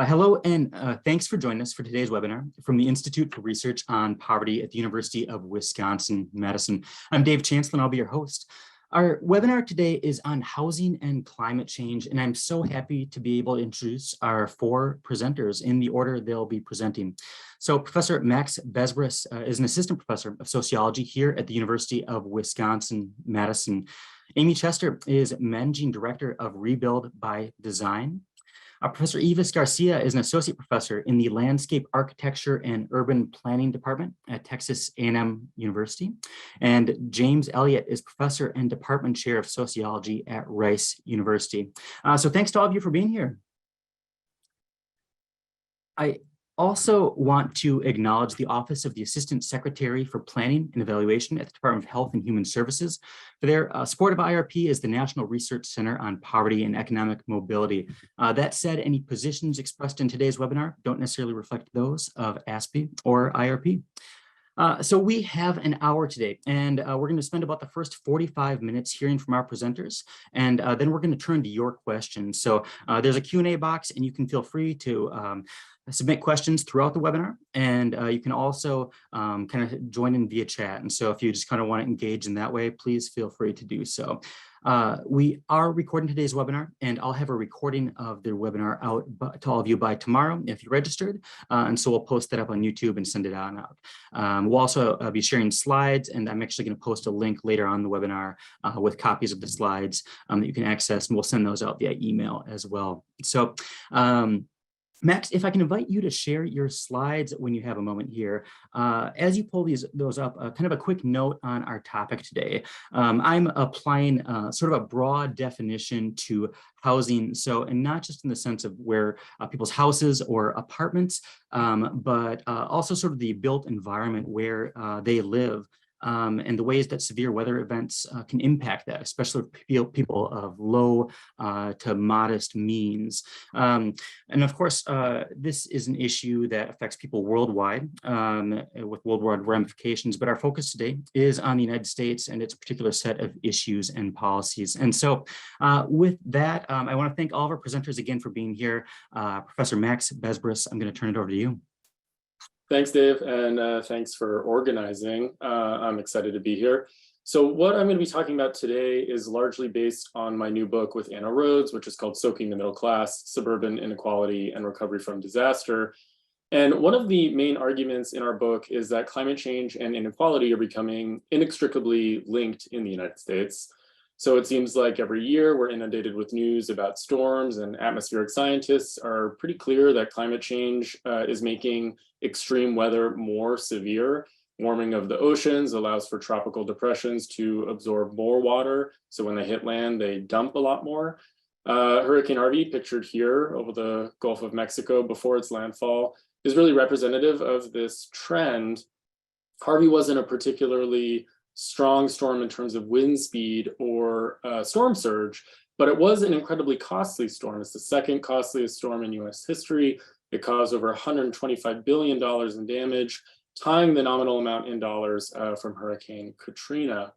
Hello, and thanks for joining us for today's webinar from the Institute for Research on Poverty at the University of Wisconsin-Madison. I'm Dave Chancellor, and I'll be your host. Our webinar today is on housing and climate change, and I'm so happy to be able to introduce our four presenters in the order they'll be presenting. So Professor Max Besbris is an assistant professor of sociology here at the University of Wisconsin-Madison. Amy Chester is managing director of Rebuild by Design. Professor Ivis Garcia is an associate professor in the Landscape Architecture and Urban Planning Department at Texas A&M University. And James Elliott is professor and department chair of sociology at Rice University. So thanks to all of you for being here. I also want to acknowledge the Office of the Assistant Secretary for Planning and Evaluation at the Department of Health and Human Services for their support of IRP as the National Research Center on Poverty and Economic Mobility. That said, any positions expressed in today's webinar don't necessarily reflect those of ASPE or IRP. So we have an hour today, and we're going to spend about the first 45 minutes hearing from our presenters, and then we're going to turn to your questions. So there's a Q&A box, and you can feel free to submit questions throughout the webinar, and you can also kind of join in via chat. And so if you just kind of want to engage in that way, please feel free to do so. We are recording today's webinar, and I'll have a recording of the webinar out to all of you by tomorrow if you're registered. And so we'll post that up on YouTube and send it on out. We'll also be sharing slides, and I'm actually going to post a link later on the webinar with copies of the slides that you can access, and we'll send those out via email as well. So Max, if I can invite you to share your slides when you have a moment here. As you pull those up, kind of a quick note on our topic today. I'm applying sort of a broad definition to housing, and not just in the sense of where people's houses or apartments, but also sort of the built environment where they live. And the ways that severe weather events can impact that, especially for people of low to modest means. And of course, this is an issue that affects people worldwide with worldwide ramifications, but our focus today is on the United States and its particular set of issues and policies. And so with that, I want to thank all of our presenters again for being here. Professor Max Besbris, I'm going to turn it over to you. Thanks, Dave, and thanks for organizing. I'm excited to be here. So what I'm going to be talking about today is largely based on my new book with Anna Rhodes, which is called Soaking the Middle Class, Suburban Inequality and Recovery from Disaster. And one of the main arguments in our book is that climate change and inequality are becoming inextricably linked in the United States. So it seems like every year we're inundated with news about storms, and atmospheric scientists are pretty clear that climate change is making extreme weather more severe. Warming of the oceans allows for tropical depressions to absorb more water. So when they hit land, they dump a lot more. Hurricane Harvey, pictured here over the Gulf of Mexico before its landfall, is really representative of this trend. Harvey wasn't a particularly strong storm in terms of wind speed or storm surge, but it was an incredibly costly storm. It's the second costliest storm in US history. It caused over $125 billion in damage, tying the nominal amount in dollars from Hurricane Katrina.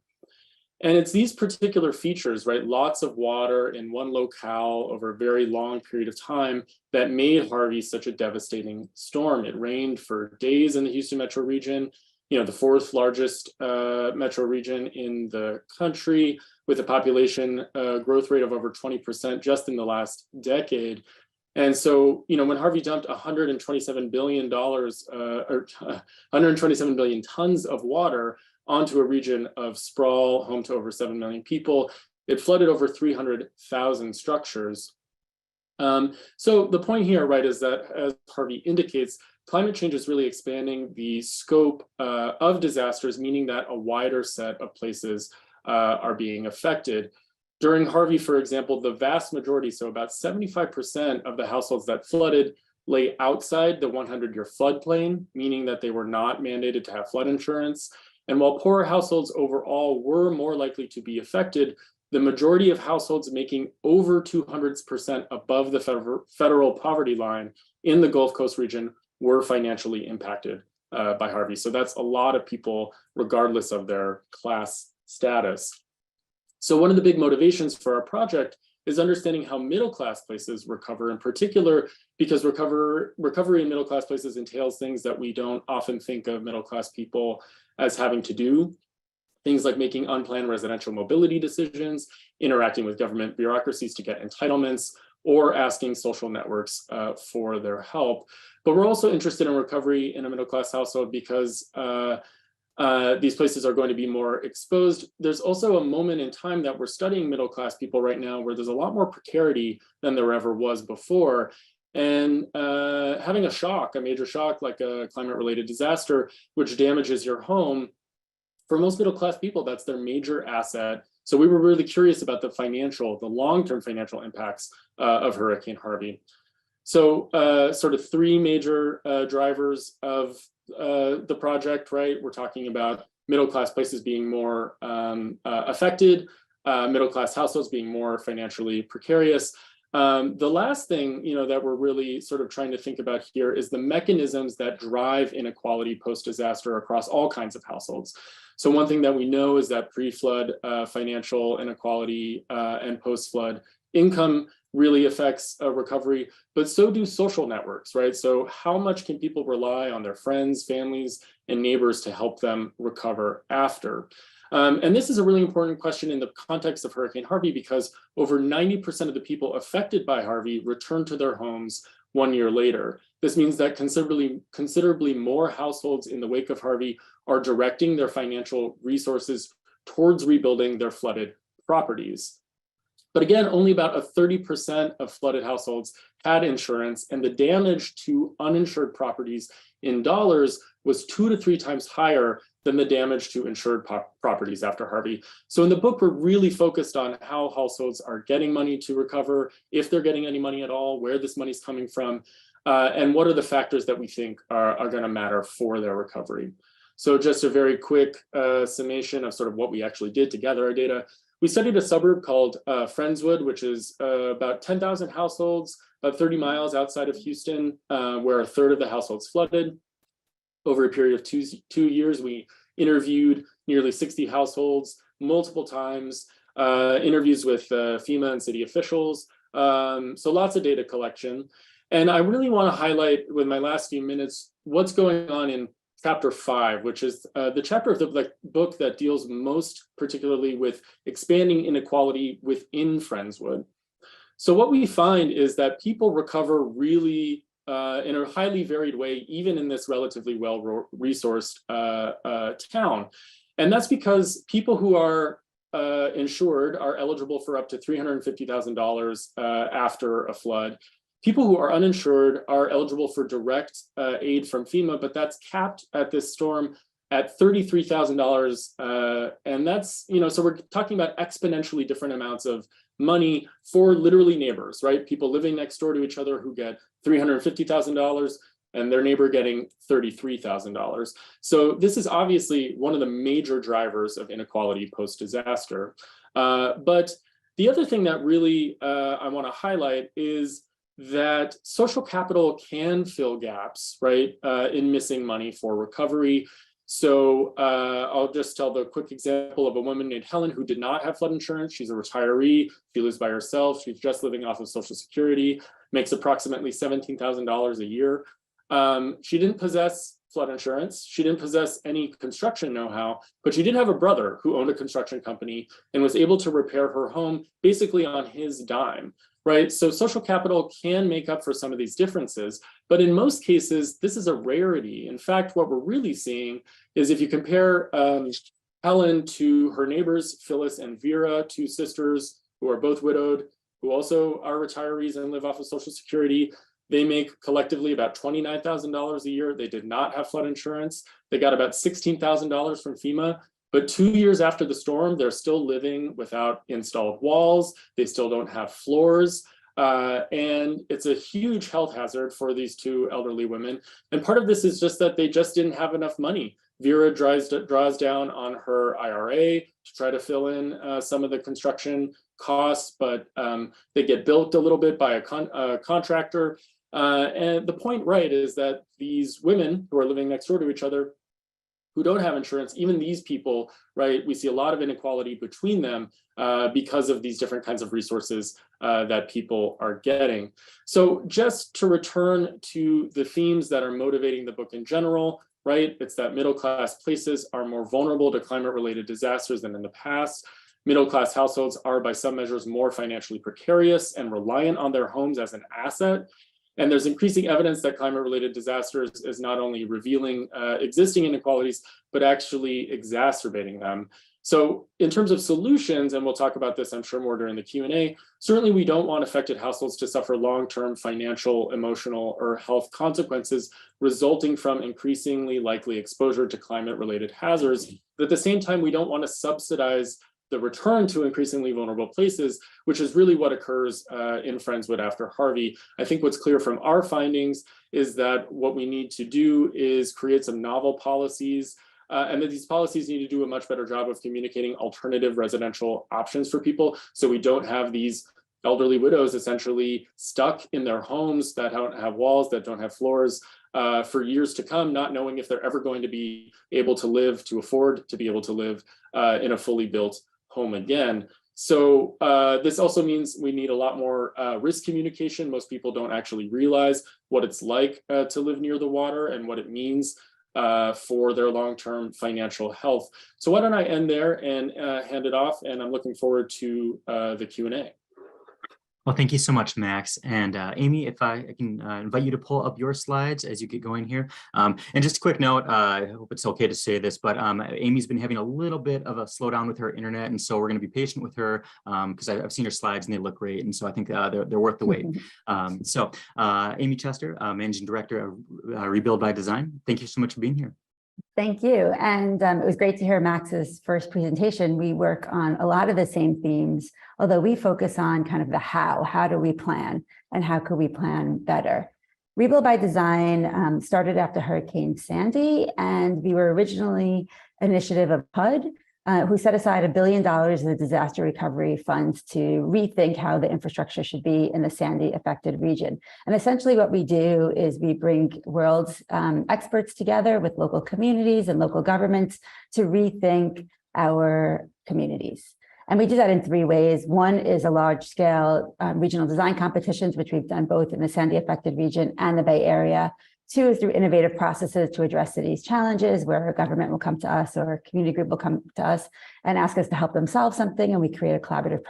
And it's these particular features, right? Lots of water in one locale over a very long period of time that made Harvey such a devastating storm. It rained for days in the Houston metro region, the fourth largest metro region in the country, with a population growth rate of over 20% just in the last decade. And so, when Harvey dumped $127 billion, or 127 billion tons of water onto a region of sprawl, home to over 7 million people, it flooded over 300,000 structures. So the point here, right, is that, as Harvey indicates, climate change is really expanding the scope of disasters, meaning that a wider set of places are being affected. During Harvey, for example, the vast majority, so about 75% of the households that flooded lay outside the 100-year floodplain, meaning that they were not mandated to have flood insurance. And while poorer households overall were more likely to be affected, the majority of households making over 200% above the federal poverty line in the Gulf Coast region were financially impacted by Harvey. So that's a lot of people, regardless of their class status. So one of the big motivations for our project is understanding how middle-class places recover, in particular, because recovery in middle-class places entails things that we don't often think of middle-class people as having to do. Things like making unplanned residential mobility decisions, interacting with government bureaucracies to get entitlements, or asking social networks for their help. But we're also interested in recovery in a middle-class household because these places are going to be more exposed. There's also a moment in time that we're studying middle-class people right now where there's a lot more precarity than there ever was before. And having a shock, a major shock like a climate-related disaster, which damages your home, for most middle-class people, that's their major asset. So we were really curious about the long-term financial impacts of Hurricane Harvey. So sort of three major drivers of the project, right? We're talking about middle-class places being more affected, middle-class households being more financially precarious. The last thing, that we're really sort of trying to think about here is the mechanisms that drive inequality post-disaster across all kinds of households. So one thing that we know is that pre-flood financial inequality and post-flood income really affects recovery, but so do social networks, right? So how much can people rely on their friends, families, and neighbors to help them recover after? And this is a really important question in the context of Hurricane Harvey, because over 90% of the people affected by Harvey returned to their homes 1 year later. This means that considerably more households in the wake of Harvey are directing their financial resources towards rebuilding their flooded properties. But again, only about 30% of flooded households had insurance, and the damage to uninsured properties in dollars was 2 to 3 times higher than the damage to insured properties after Harvey. So in the book, we're really focused on how households are getting money to recover, if they're getting any money at all, where this money's coming from, and what are the factors that we think are going to matter for their recovery. So just a very quick summation of sort of what we actually did to gather our data. We studied a suburb called Friendswood, which is about 10,000 households, about 30 miles outside of Houston, where a third of the households flooded. Over a period of two years, we interviewed nearly 60 households multiple times, interviews with FEMA and city officials. So lots of data collection. And I really want to highlight, with my last few minutes, what's going on in Chapter 5, which is the chapter of the book that deals most particularly with expanding inequality within Friendswood. So what we find is that people recover really in a highly varied way, even in this relatively well-resourced town. And that's because people who are insured are eligible for up to $350,000 after a flood. People who are uninsured are eligible for direct aid from FEMA, but that's capped at this storm at $33,000. And that's, so we're talking about exponentially different amounts of money for literally neighbors, right? People living next door to each other who get $350,000 and their neighbor getting $33,000. So this is obviously one of the major drivers of inequality post-disaster. But the other thing that really I want to highlight is that social capital can fill gaps, right, in missing money for recovery. So I'll just tell the quick example of a woman named Helen who did not have flood insurance. She's a retiree. She lives by herself. She's just living off of Social Security, makes approximately $17,000 a year. She didn't possess flood insurance. She didn't possess any construction know-how, but she did have a brother who owned a construction company and was able to repair her home basically on his dime. Right, so social capital can make up for some of these differences, but in most cases, this is a rarity. In fact, what we're really seeing is if you compare Helen to her neighbors, Phyllis and Vera, two sisters who are both widowed, who also are retirees and live off of Social Security, they make collectively about $29,000 a year. They did not have flood insurance. They got about $16,000 from FEMA. But 2 years after the storm, they're still living without installed walls. They still don't have floors. And it's a huge health hazard for these two elderly women. And part of this is just that they just didn't have enough money. Vera draws down on her IRA to try to fill in some of the construction costs, but they get bilked a little bit by a contractor. And the point, right, is that these women who are living next door to each other who don't have insurance, even these people, right, we see a lot of inequality between them because of these different kinds of resources that people are getting. So just to return to the themes that are motivating the book in general, right? It's that middle-class places are more vulnerable to climate-related disasters than in the past. Middle-class households are, by some measures, more financially precarious and reliant on their homes as an asset. And there's increasing evidence that climate-related disasters is not only revealing existing inequalities, but actually exacerbating them. So in terms of solutions, and we'll talk about this, I'm sure, more during the Q&A, certainly we don't want affected households to suffer long-term financial, emotional, or health consequences resulting from increasingly likely exposure to climate-related hazards. But at the same time, we don't want to subsidize the return to increasingly vulnerable places, which is really what occurs in Friendswood after Harvey. I think what's clear from our findings is that what we need to do is create some novel policies, and that these policies need to do a much better job of communicating alternative residential options for people, so we don't have these elderly widows essentially stuck in their homes that don't have walls, that don't have floors, for years to come, not knowing if they're ever going to be able to live, to afford to be able to live in a fully built home again. So this also means we need a lot more risk communication. Most people don't actually realize what it's like to live near the water and what it means for their long-term financial health. So why don't I end there and hand it off, and I'm looking forward to the Q&A. Well, thank you so much, Max. And Amy, if I can invite you to pull up your slides as you get going here. And just a quick note, I hope it's okay to say this, but Amy's been having a little bit of a slowdown with her internet. And so we're going to be patient with her because I've seen her slides and they look great. And so I think they're worth the wait. So Amy Chester, Managing Director of Rebuild by Design, thank you so much for being here. Thank you. And it was great to hear Max's first presentation. We work on a lot of the same themes, although we focus on kind of the how do we plan and how could we plan better. Rebuild by Design started after Hurricane Sandy, and we were originally an initiative of HUD, who set aside $1 billion in the disaster recovery funds to rethink how the infrastructure should be in the Sandy affected region. And essentially what we do is we bring world's experts together with local communities and local governments to rethink our communities. And we do that in 3 ways. One is a large scale regional design competitions, which we've done both in the Sandy affected region and the Bay Area. 2 is through innovative processes to address cities' challenges, where a government will come to us or a community group will come to us and ask us to help them solve something, and we create a collaborative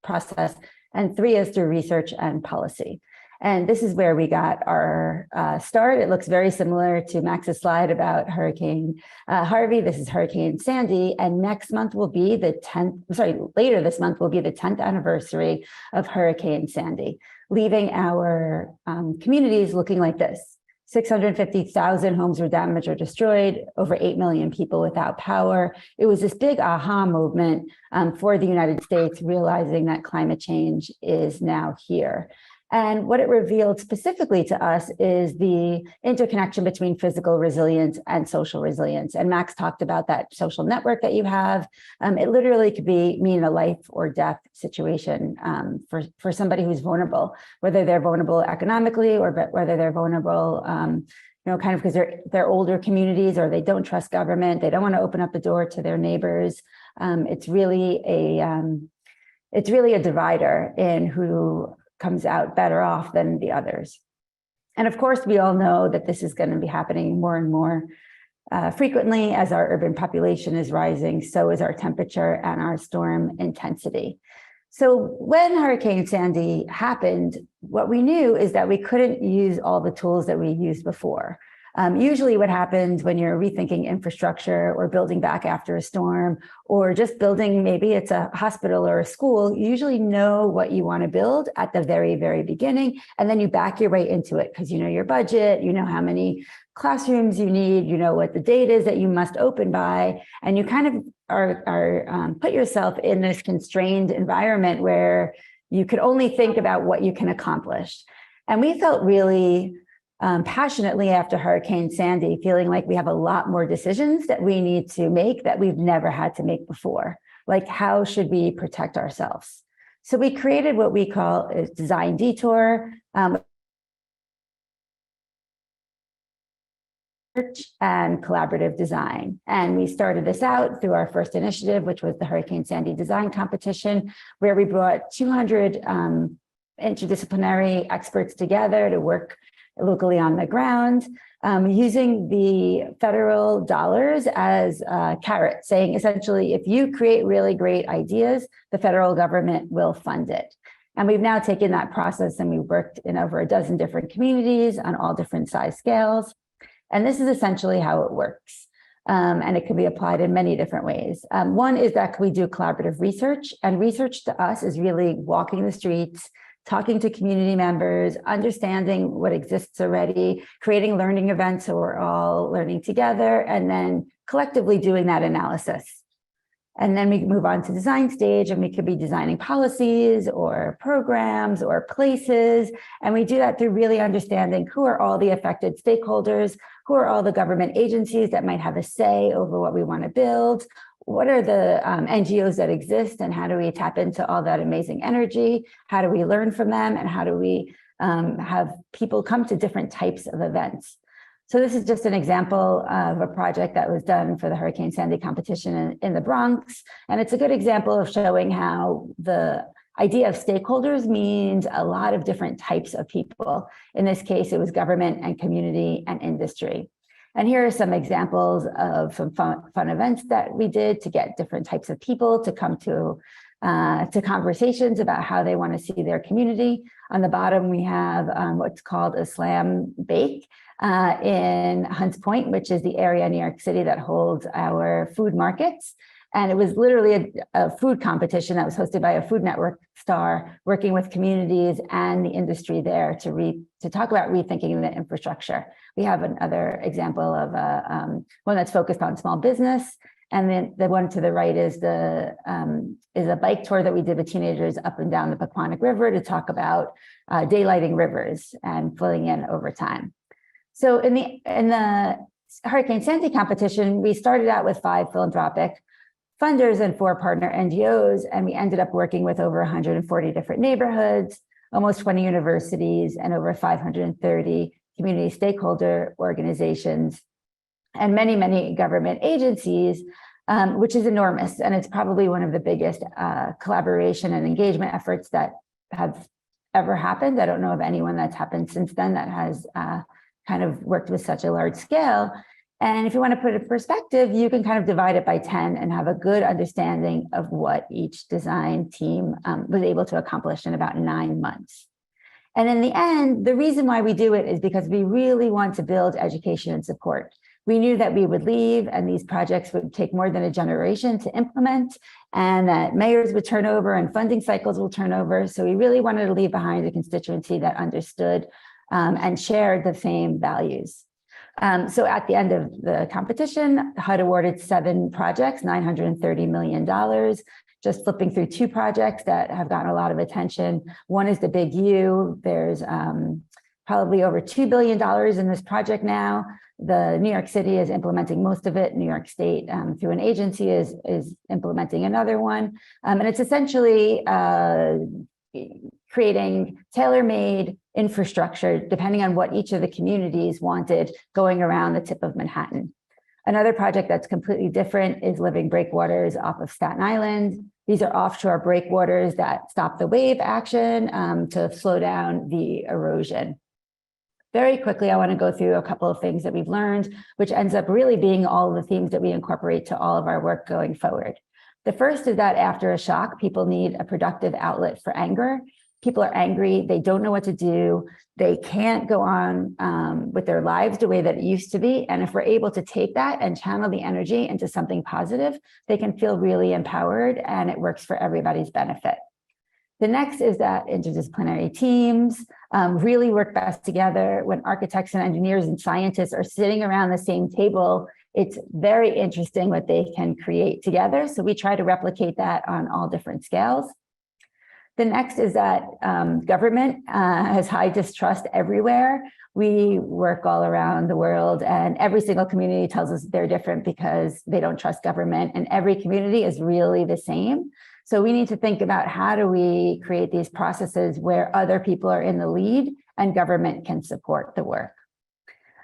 process. And 3 is through research and policy. And this is where we got our start. It looks very similar to Max's slide about Hurricane Harvey. This is Hurricane Sandy, and next month will be the 10th, later this month will be the 10th anniversary of Hurricane Sandy, leaving our communities looking like this. 650,000 homes were damaged or destroyed, over 8 million people without power. It was this big aha movement for the United States, realizing that climate change is now here. And what it revealed specifically to us is the interconnection between physical resilience and social resilience. And Max talked about that social network that you have. It literally could mean a life or death situation for somebody who's vulnerable, whether they're vulnerable economically or whether they're vulnerable, kind of because they're older communities or they don't trust government. They don't want to open up the door to their neighbors. It's really a divider in who comes out better off than the others. And of course, we all know that this is going to be happening more and more frequently as our urban population is rising, so is our temperature and our storm intensity. So when Hurricane Sandy happened, what we knew is that we couldn't use all the tools that we used before. Usually what happens when you're rethinking infrastructure or building back after a storm, or just building, maybe it's a hospital or a school, you usually know what you want to build at the very, very beginning, and then you back your way into it because you know your budget, you know how many classrooms you need, you know what the date is that you must open by, and you kind of are put yourself in this constrained environment where you could only think about what you can accomplish. And we felt really passionately after Hurricane Sandy, feeling like we have a lot more decisions that we need to make that we've never had to make before. Like, how should we protect ourselves? So we created what we call a design detour. and collaborative design. And we started this out through our first initiative, which was the Hurricane Sandy Design Competition, where we brought 200 interdisciplinary experts together to work locally on the ground, using the federal dollars as a carrot, saying essentially, if you create really great ideas, the federal government will fund it. And we've now taken that process and we've worked in over a dozen different communities on all different size scales. And this is essentially how it works. And it can be applied in many different ways. One is that we do collaborative research, and research to us is really walking the streets, talking to community members, understanding what exists already, creating learning events so we're all learning together, and then collectively doing that analysis. And then we move on to design stage, and we could be designing policies or programs or places. And we do that through really understanding who are all the affected stakeholders, who are all the government agencies that might have a say over what we want to build, what are the NGOs that exist, and how do we tap into all that amazing energy? How do we learn from them? And how do we have people come to different types of events? So this is just an example of a project that was done for the Hurricane Sandy competition in the Bronx. And it's a good example of showing how the idea of stakeholders means a lot of different types of people. In this case, it was government and community and industry. And here are some examples of some fun events that we did to get different types of people to come to conversations about how they want to see their community. On the bottom, we have what's called a slam bake in Hunts Point, which is the area in New York City that holds our food markets. And it was literally a food competition that was hosted by a Food Network star working with communities and the industry there to talk about rethinking the infrastructure. We have another example of one that's focused on small business. And then the one to the right is a bike tour that we did with teenagers up and down the Paquonic River to talk about daylighting rivers and filling in over time. So in the Hurricane Sandy competition, we started out with 5 philanthropic funders and 4 partner NGOs, and we ended up working with over 140 different neighborhoods, almost 20 universities, and over 530 community stakeholder organizations, and many, many government agencies, which is enormous. And it's probably one of the biggest collaboration and engagement efforts that have ever happened. I don't know of anyone that's happened since then that has kind of worked with such a large scale. And if you want to put it in perspective, you can kind of divide it by 10 and have a good understanding of what each design team was able to accomplish in about 9 months. And in the end, the reason why we do it is because we really want to build education and support. We knew that we would leave and these projects would take more than a generation to implement, and that mayors would turn over and funding cycles will turn over. So we really wanted to leave behind a constituency that understood and shared the same values. So at the end of the competition, HUD awarded 7 projects, $930 million. Just flipping through 2 projects that have gotten a lot of attention. One is the Big U. There's probably over $2 billion in this project now. The New York City is implementing most of it. New York State, through an agency, is implementing another one. And it's essentially creating tailor-made infrastructure depending on what each of the communities wanted going around the tip of Manhattan. Another project that's completely different is Living Breakwaters off of Staten Island. These are offshore breakwaters that stop the wave action to slow down the erosion. Very quickly, I want to go through a couple of things that we've learned, which ends up really being all of the themes that we incorporate to all of our work going forward. The first is that after a shock, people need a productive outlet for anger. People are angry, they don't know what to do, they can't go on with their lives the way that it used to be. And if we're able to take that and channel the energy into something positive, they can feel really empowered and it works for everybody's benefit. The next is that interdisciplinary teams really work best together. When architects and engineers and scientists are sitting around the same table, it's very interesting what they can create together. So we try to replicate that on all different scales. The next is that government has high distrust everywhere. We work all around the world and every single community tells us they're different because they don't trust government, and every community is really the same. So we need to think about how do we create these processes where other people are in the lead and government can support the work.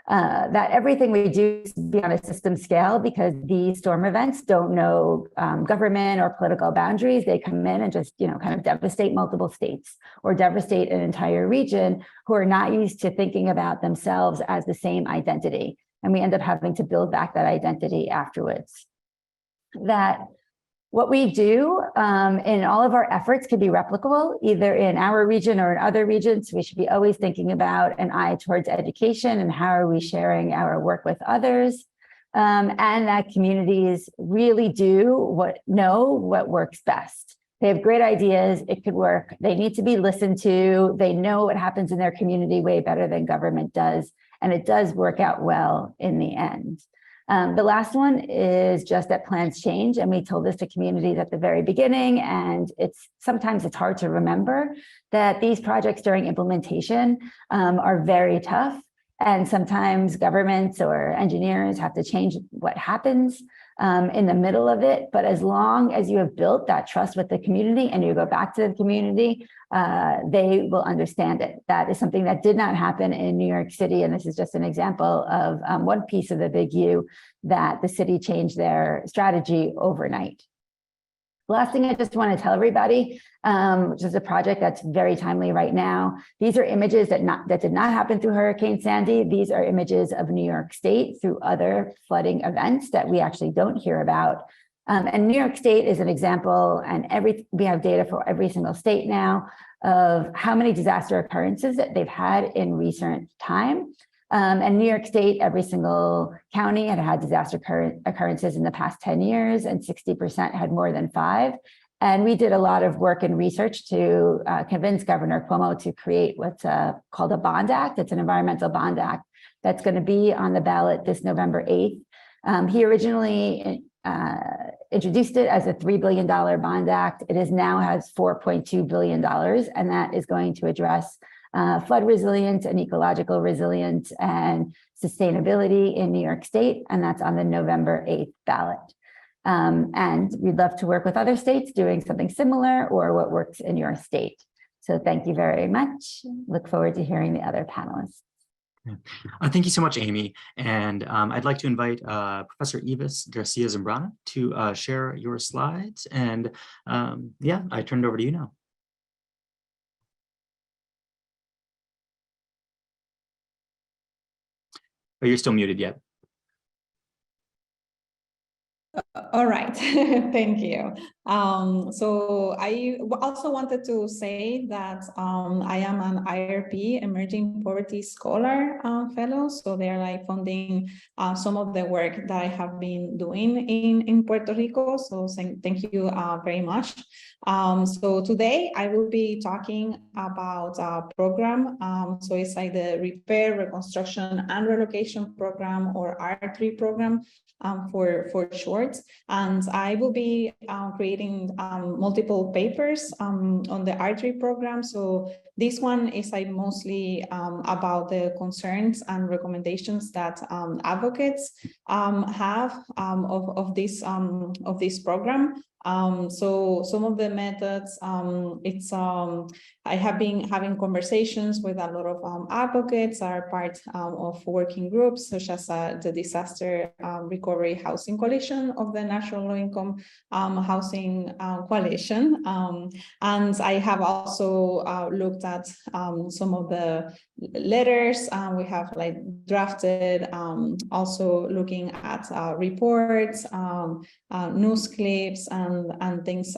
that everything we do is be on a system scale, because these storm events don't know government or political boundaries. They come in and just, kind of devastate multiple states or devastate an entire region who are not used to thinking about themselves as the same identity. And we end up having to build back that identity afterwards. That what we do in all of our efforts could be replicable, either in our region or in other regions. We should be always thinking about an eye towards education and how are we sharing our work with others, and that communities really know what works best. They have great ideas, it could work. They need to be listened to. They know what happens in their community way better than government does, and it does work out well in the end. The last one is just that plans change, and we told this to communities at the very beginning, and sometimes it's hard to remember that these projects during implementation are very tough, and sometimes governments or engineers have to change what happens in the middle of it. But as long as you have built that trust with the community and you go back to the community, they will understand it. That is something that did not happen in New York City. And this is just an example of one piece of the big U that the city changed their strategy overnight. Last thing I just want to tell everybody, which is a project that's very timely right now. These are images that did not happen through Hurricane Sandy. These are images of New York State through other flooding events that we actually don't hear about. And New York State is an example, and we have data for every single state now of how many disaster occurrences that they've had in recent time. And New York State, every single county had disaster occurrences in the past 10 years, and 60% had more than 5. And we did a lot of work and research to convince Governor Cuomo to create what's called a bond act. It's an environmental bond act that's going to be on the ballot this November 8th. He originally introduced it as a $3 billion bond act. It now has $4.2 billion, and that is going to address flood resilience and ecological resilience and sustainability in New York State, and that's on the November 8th ballot. And we'd love to work with other states doing something similar or what works in your state. So thank you very much. Look forward to hearing the other panelists. Thank you so much, Amy. And I'd like to invite Professor Ivis Garcia Zambrana to share your slides. And yeah, I turn it over to you now. Oh, you're still muted yet. All right, thank you. So I also wanted to say that I am an IRP Emerging Poverty Scholar Fellow. So they're like funding some of the work that I have been doing in Puerto Rico. So thank you very much. So today I will be talking about a program. So it's like the Repair, Reconstruction, and Relocation Program, or R3 program for short. And I will be creating multiple papers on the R3 program. So this one is like mostly about the concerns and recommendations that advocates have of this program. So some of the methods, I have been having conversations with a lot of advocates, are part of working groups such as the Disaster Recovery Housing Coalition of the National Low Income Housing Coalition. And I have also looked at some of the letters we have like drafted, also looking at reports, news clips, and things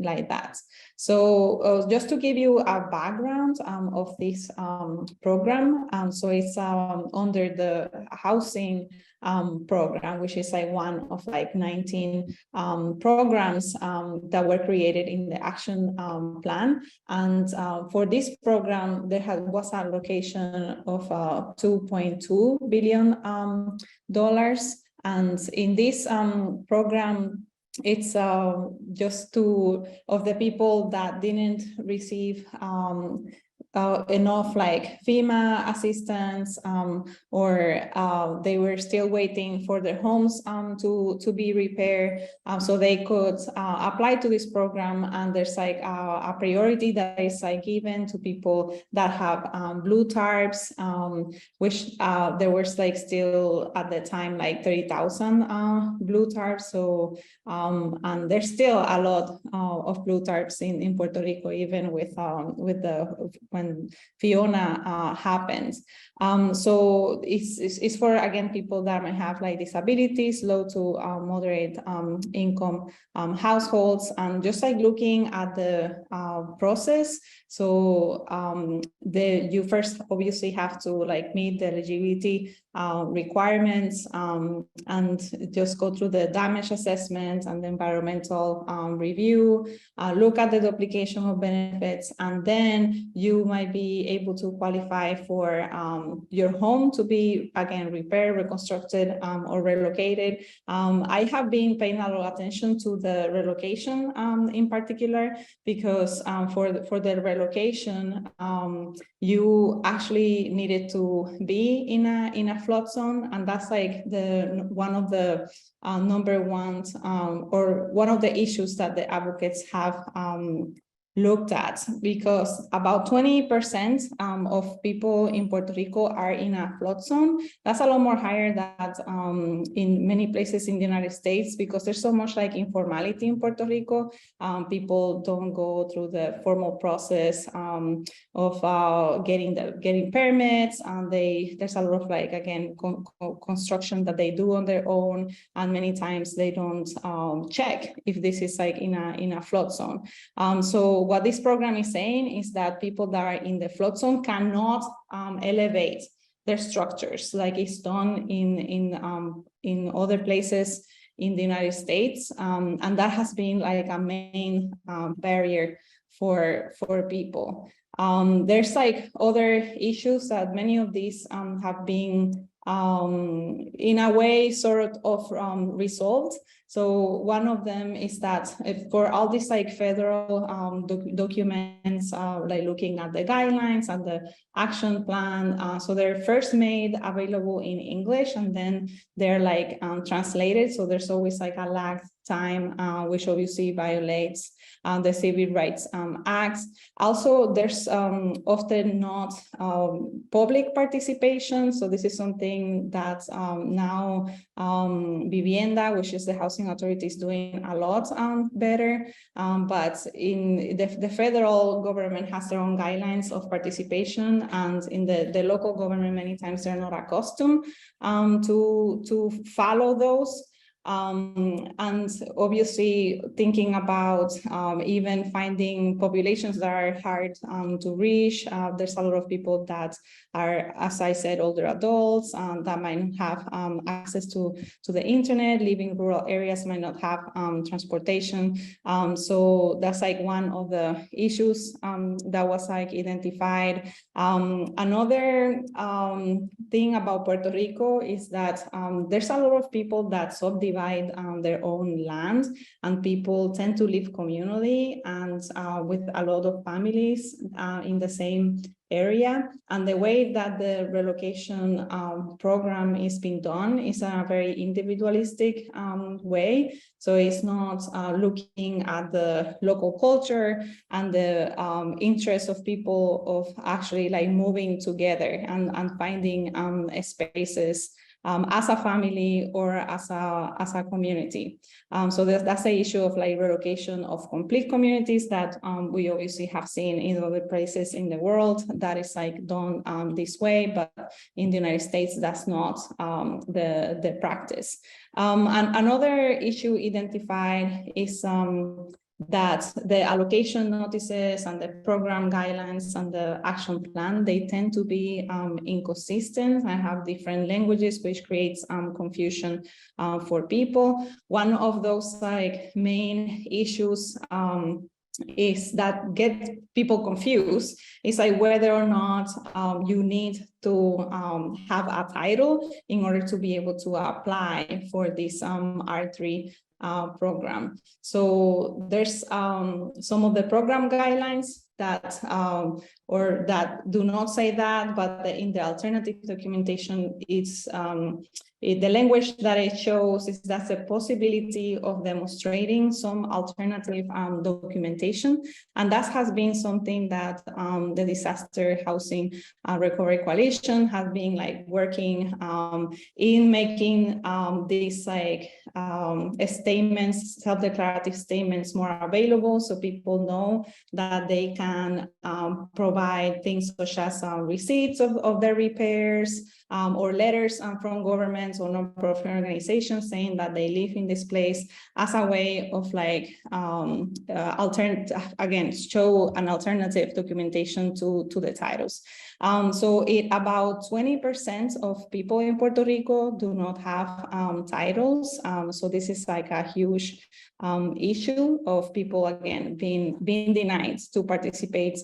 like that. So just to give you a background of this program, so it's under the housing program, which is like one of like 19 programs that were created in the action plan. And for this program, there was a allocation of $2.2 billion. And in this program, it's just two of the people that didn't receive enough like FEMA assistance, or they were still waiting for their homes to be repaired, so they could apply to this program. And there's like a priority that is like given to people that have blue tarps, which there was like still at the time like 30,000 blue tarps. So and there's still a lot of blue tarps in Puerto Rico, even with when Fiona happens. So it's for, again, people that might have like disabilities, low to moderate income households, and just like looking at the process. So you first obviously have to like meet the eligibility requirements, and just go through the damage assessment and the environmental review, look at the duplication of benefits, and then you might be able to qualify for your home to be, again, repaired, reconstructed, or relocated. I have been paying a lot of attention to the relocation in particular, because for the relocation, you actually needed to be in a flood zone, and that's like one of the number one or one of the issues that the advocates have looked at, because about 20% of people in Puerto Rico are in a flood zone. That's a lot more higher than in many places in the United States, because there's so much like informality in Puerto Rico. People don't go through the formal process of getting permits, and there's a lot of like, again, construction that they do on their own, and many times they don't check if this is like in a flood zone. So what this program is saying is that people that are in the flood zone cannot elevate their structures like it's done in other places in the United States, and that has been like a main barrier for people. There's like other issues that many of these have been in a way sort of resolved. So one of them is that for all these like federal documents, like looking at the guidelines and the action plan, so they're first made available in English, and then they're like translated. So there's always like a lag time, which obviously violates the Civil Rights Act. Also, there's often not public participation. So this is something that now Vivienda, which is the housing authority, is doing a lot better. But in the federal government has their own guidelines of participation, and in the local government, many times they're not accustomed to follow those. And obviously thinking about even finding populations that are hard to reach. There's a lot of people that are, as I said, older adults that might not have access to the internet, living in rural areas, might not have transportation. So that's like one of the issues that was like identified. Another thing about Puerto Rico is that there's a lot of people that subdivide their own land, and people tend to live communally and with a lot of families in the same area. And the way that the relocation program is being done is a very individualistic way. So it's not looking at the local culture and the interests of people of actually like moving together and finding spaces as a family or as a community. So that's the issue of like relocation of complete communities that we obviously have seen in other places in the world that is like done this way, but in the United States, that's not the practice. And another issue identified is that the allocation notices and the program guidelines and the action plan, they tend to be inconsistent and have different languages, which creates confusion for people. One of those like main issues is that get people confused is like whether or not you need to have a title in order to be able to apply for this R3 program. So there's some of the program guidelines that or that do not say that, but in the alternative documentation, it's the language that it shows is that's a possibility of demonstrating some alternative documentation. And that has been something that the Disaster Housing Recovery Coalition has been like working in making these like statements, self-declarative statements more available, so people know that they can provide things such as receipts of their repairs, or letters from governments or non-profit organizations saying that they live in this place, as a way of like again, show an alternative documentation to the titles. So about 20% of people in Puerto Rico do not have titles. So this is like a huge issue of people, again, being denied to participate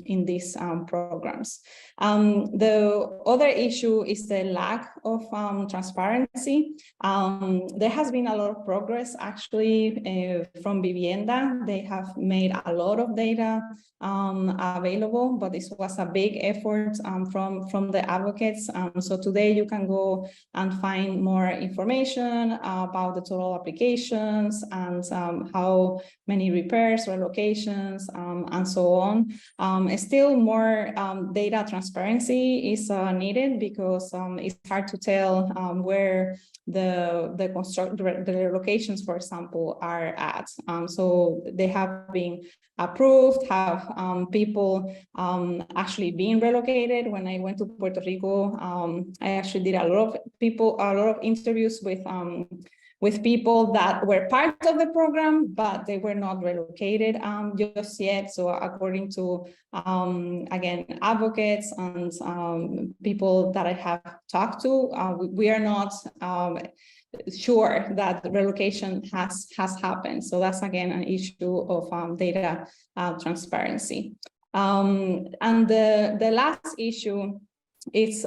in these programs. The other issue is the lack of transparency. There has been a lot of progress actually from Vivienda. They have made a lot of data available, but this was a big effort from the advocates. So today you can go and find more information about the total applications and how many repairs, relocations, and so on. Still more data transparency is needed, because it's hard to tell where the locations, for example, are at. So they have been approved, have people actually being relocated. When I went to Puerto Rico, I actually did a lot of interviews with people that were part of the program, but they were not relocated just yet. So according to, again, advocates and people that I have talked to, we are not sure that relocation has happened. So that's, again, an issue of data transparency. And the last issue is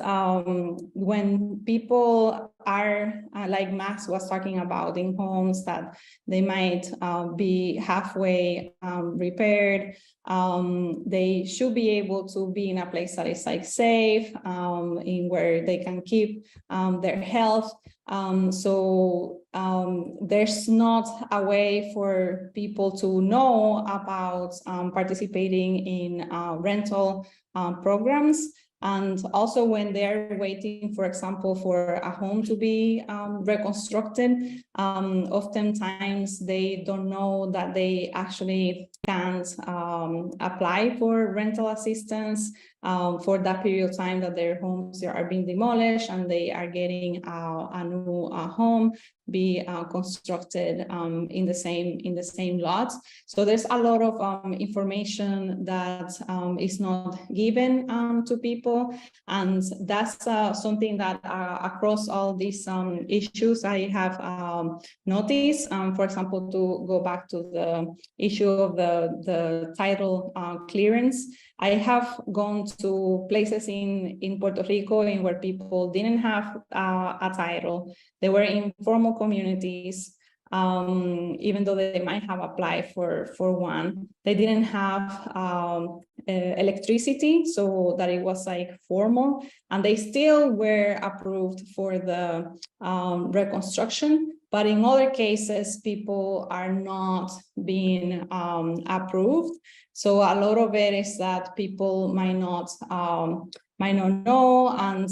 when people are, like Max was talking about, in homes that they might be halfway repaired. They should be able to be in a place that is like safe, in where they can keep their health. So there's not a way for people to know about participating in rental programs. And also when they're waiting, for example, for a home to be reconstructed, oftentimes they don't know that they actually can't apply for rental assistance for that period of time that their homes are being demolished and they are getting a new home be constructed in the same lot. So there's a lot of information that is not given to people, and that's something that across all these issues I have noticed. For example, to go back to the issue of the title clearance, I have gone to places in Puerto Rico in where people didn't have a title. They were informal communities, even though they might have applied for one. They didn't have electricity, so that it was like formal, and they still were approved for the reconstruction. But in other cases, people are not being approved. So a lot of it is that people might not know, and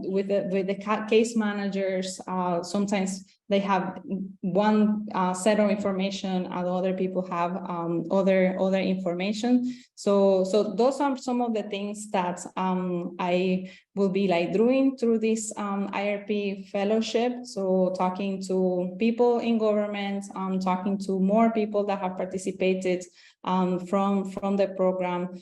with the case managers, sometimes they have one set of information and other people have other information. So those are some of the things that I will be like doing through this IRP fellowship. So talking to people in government, talking to more people that have participated from the program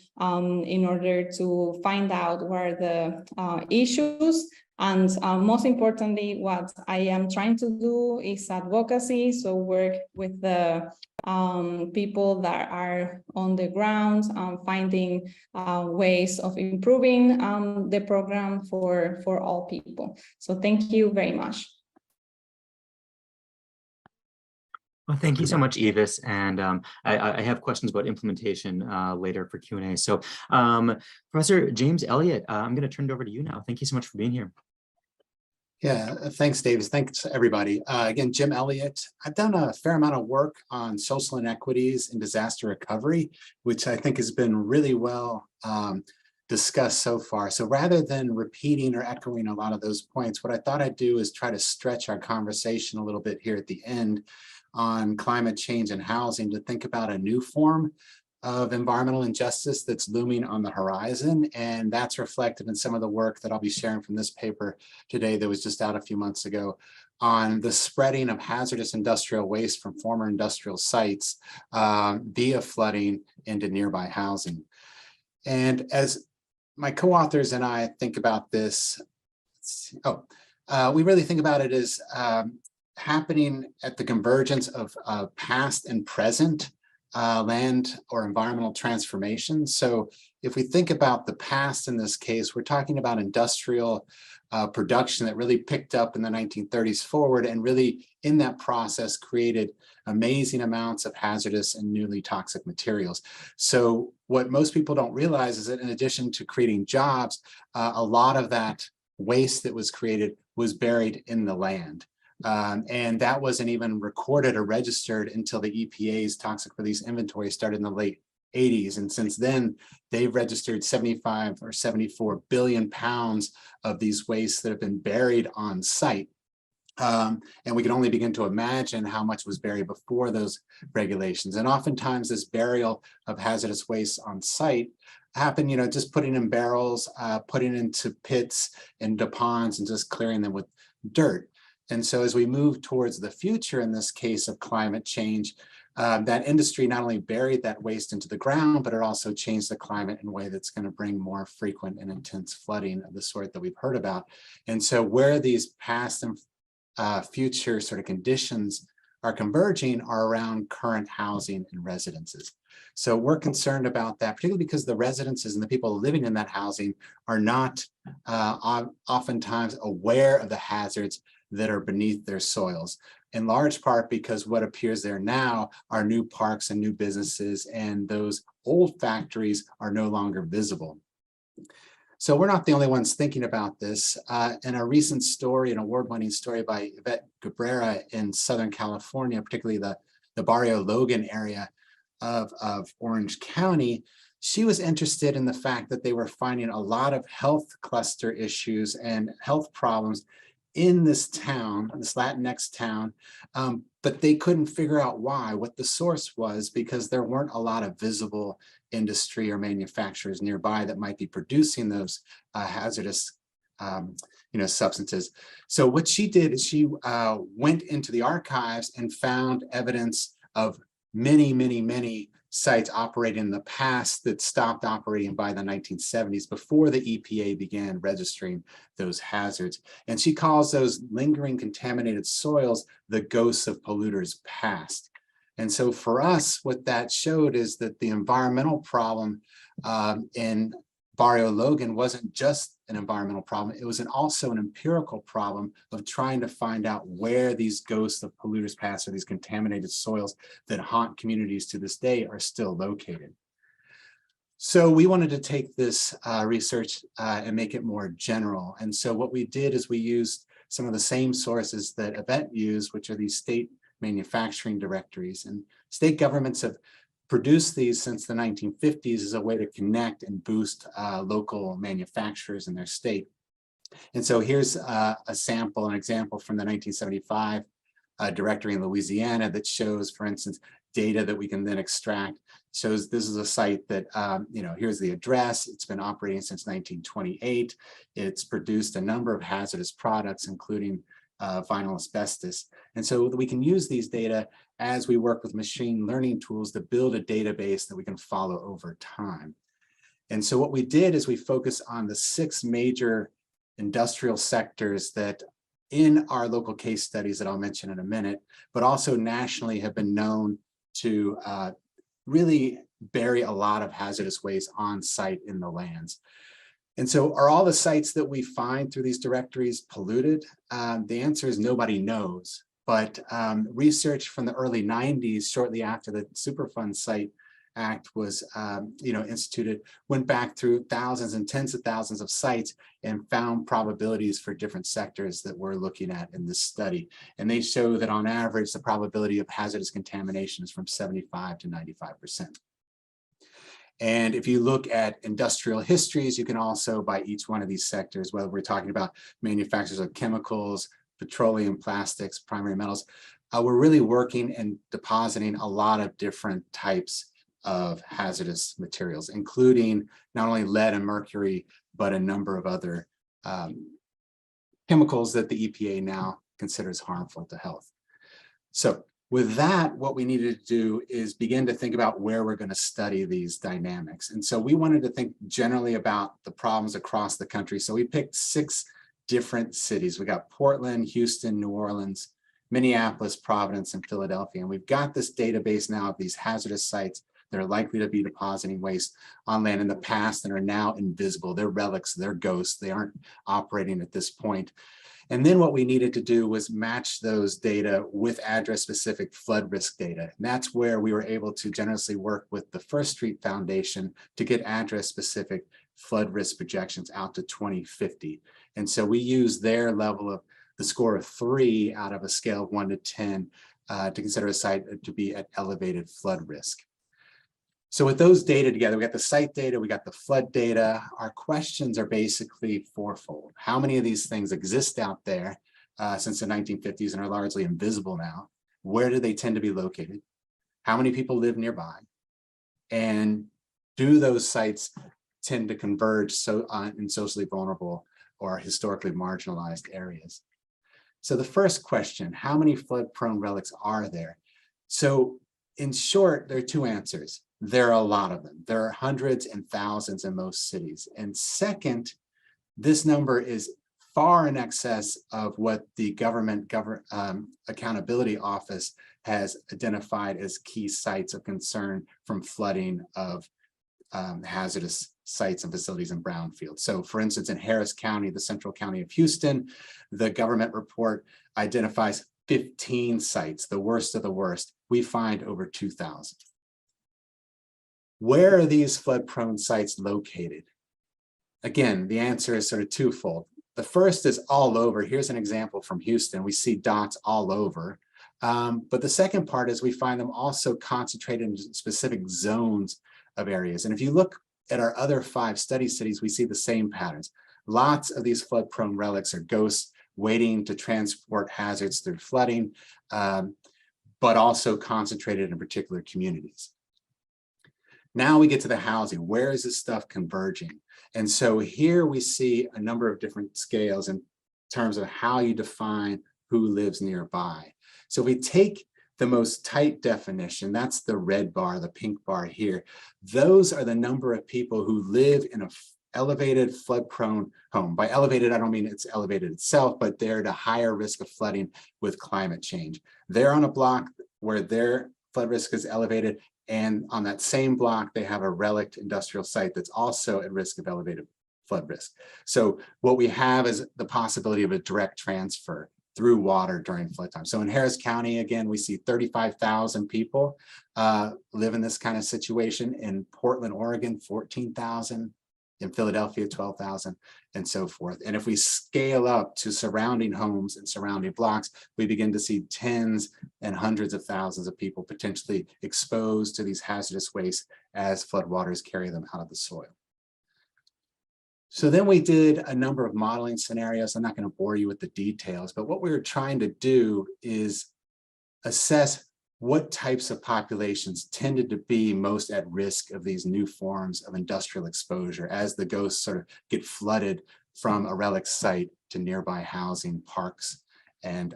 in order to find out where the issues. And most importantly, what I am trying to do is advocacy. So work with the people that are on the ground, finding ways of improving the program for all people. So thank you very much. Well, thank you so much, Ivis. And I have questions about implementation later for Q&A. So Professor James Elliott, I'm going to turn it over to you now. Thank you so much for being here. Yeah, thanks, Davis. Thanks, everybody. Again, Jim Elliott. I've done a fair amount of work on social inequities in disaster recovery, which I think has been really well discussed so far. So rather than repeating or echoing a lot of those points, what I thought I'd do is try to stretch our conversation a little bit here at the end on climate change and housing to think about a new form of environmental injustice that's looming on the horizon. And that's reflected in some of the work that I'll be sharing from this paper today that was just out a few months ago on the spreading of hazardous industrial waste from former industrial sites via flooding into nearby housing. And as my co-authors and I think about this, we really think about it as happening at the convergence of past and present land or environmental transformation. So if we think about the past in this case, we're talking about industrial production that really picked up in the 1930s forward and really in that process created amazing amounts of hazardous and newly toxic materials. So what most people don't realize is that in addition to creating jobs, a lot of that waste that was created was buried in the land. And that wasn't even recorded or registered until the EPA's toxic release inventory started in the late 80s. And since then, they've registered 75 or 74 billion pounds of these wastes that have been buried on site. And we can only begin to imagine how much was buried before those regulations. And oftentimes this burial of hazardous waste on site happened, just putting in barrels, putting into pits and ponds and just clearing them with dirt. And so as we move towards the future, in this case of climate change, that industry not only buried that waste into the ground, but it also changed the climate in a way that's going to bring more frequent and intense flooding of the sort that we've heard about. And so where these past and future sort of conditions are converging are around current housing and residences. So we're concerned about that, particularly because the residences and the people living in that housing are not oftentimes aware of the hazards that are beneath their soils, in large part because what appears there now are new parks and new businesses, and those old factories are no longer visible. So we're not the only ones thinking about this. In a recent story, an award-winning story by Yvette Cabrera in Southern California, particularly the Barrio Logan area of Orange County, she was interested in the fact that they were finding a lot of health cluster issues and health problems in this town, this Latinx town, but they couldn't figure out why, what the source was, because there weren't a lot of visible industry or manufacturers nearby that might be producing those hazardous substances. So what she did is she went into the archives and found evidence of many sites operating in the past that stopped operating by the 1970s before the EPA began registering those hazards. And she calls those lingering contaminated soils the ghosts of polluters past. And so for us, what that showed is that the environmental problem in Barrio Logan wasn't just an environmental problem, it was also an empirical problem of trying to find out where these ghosts of polluters past or these contaminated soils that haunt communities to this day are still located. So we wanted to take this research and make it more general. And so what we did is we used some of the same sources that Yvette used, which are these state manufacturing directories. And state governments have produced these since the 1950s as a way to connect and boost local manufacturers in their state. And so here's a sample, an example from the 1975 directory in Louisiana that shows, for instance, data that we can then extract. Shows this is a site that, here's the address. It's been operating since 1928. It's produced a number of hazardous products, including vinyl asbestos. And so we can use these data as we work with machine learning tools to build a database that we can follow over time. And so what we did is we focus on the 6 major industrial sectors that in our local case studies that I'll mention in a minute, but also nationally have been known to really bury a lot of hazardous waste on site in the lands. And so are all the sites that we find through these directories polluted? The answer is nobody knows. But research from the early 90s, shortly after the Superfund Site Act was instituted, went back through thousands and tens of thousands of sites and found probabilities for different sectors that we're looking at in this study. And they show that on average, the probability of hazardous contamination is from 75 to 95%. And if you look at industrial histories, you can also, by each one of these sectors, whether we're talking about manufacturers of chemicals, petroleum, plastics, primary metals, we're really working and depositing a lot of different types of hazardous materials, including not only lead and mercury, but a number of other chemicals that the EPA now considers harmful to health. So with that, what we needed to do is begin to think about where we're going to study these dynamics. And so we wanted to think generally about the problems across the country. So we picked 6 different cities. We got Portland, Houston, New Orleans, Minneapolis, Providence, and Philadelphia. And we've got this database now of these hazardous sites that are likely to be depositing waste on land in the past and are now invisible. They're relics, they're ghosts, they aren't operating at this point. And then what we needed to do was match those data with address-specific flood risk data. And that's where we were able to generously work with the First Street Foundation to get address-specific flood risk projections out to 2050. And so we used their level of the score of 3 out of a scale of 1 to 10 to consider a site to be at elevated flood risk. So with those data together, we got the site data, we got the flood data. Our questions are basically fourfold. How many of these things exist out there since the 1950s and are largely invisible now? Where do they tend to be located? How many people live nearby? And do those sites tend to converge in socially vulnerable or historically marginalized areas? So the first question, how many flood-prone relics are there? So in short, there are 2 answers. There are a lot of them. There are hundreds and thousands in most cities. And second, this number is far in excess of what the Government Accountability Office has identified as key sites of concern from flooding of hazardous sites and facilities in brownfields. So for instance, in Harris County, the central county of Houston, the government report identifies 15 sites, the worst of the worst. We find over 2,000. Where are these flood-prone sites located? Again, the answer is sort of twofold. The first is all over. Here's an example from Houston. We see dots all over. But the second part is we find them also concentrated in specific zones of areas. And if you look at our other 5 study cities, we see the same patterns. Lots of these flood-prone relics are ghosts waiting to transport hazards through flooding, but also concentrated in particular communities. Now we get to the housing. Where is this stuff converging? And so here we see a number of different scales in terms of how you define who lives nearby. So if we take the most tight definition, that's the red bar, the pink bar here. Those are the number of people who live in a elevated flood-prone home. By elevated, I don't mean it's elevated itself, but they're at a higher risk of flooding with climate change. They're on a block where their flood risk is elevated, and on that same block, they have a relict industrial site that's also at risk of elevated flood risk. So what we have is the possibility of a direct transfer through water during flood time. So in Harris County, again, we see 35,000 people live in this kind of situation. In Portland, Oregon, 14,000. In Philadelphia, 12,000, and so forth. And if we scale up to surrounding homes and surrounding blocks, we begin to see tens and hundreds of thousands of people potentially exposed to these hazardous wastes as floodwaters carry them out of the soil. So then we did a number of modeling scenarios. I'm not going to bore you with the details, but what we were trying to do is assess what types of populations tended to be most at risk of these new forms of industrial exposure as the ghosts sort of get flooded from a relic site to nearby housing, parks, and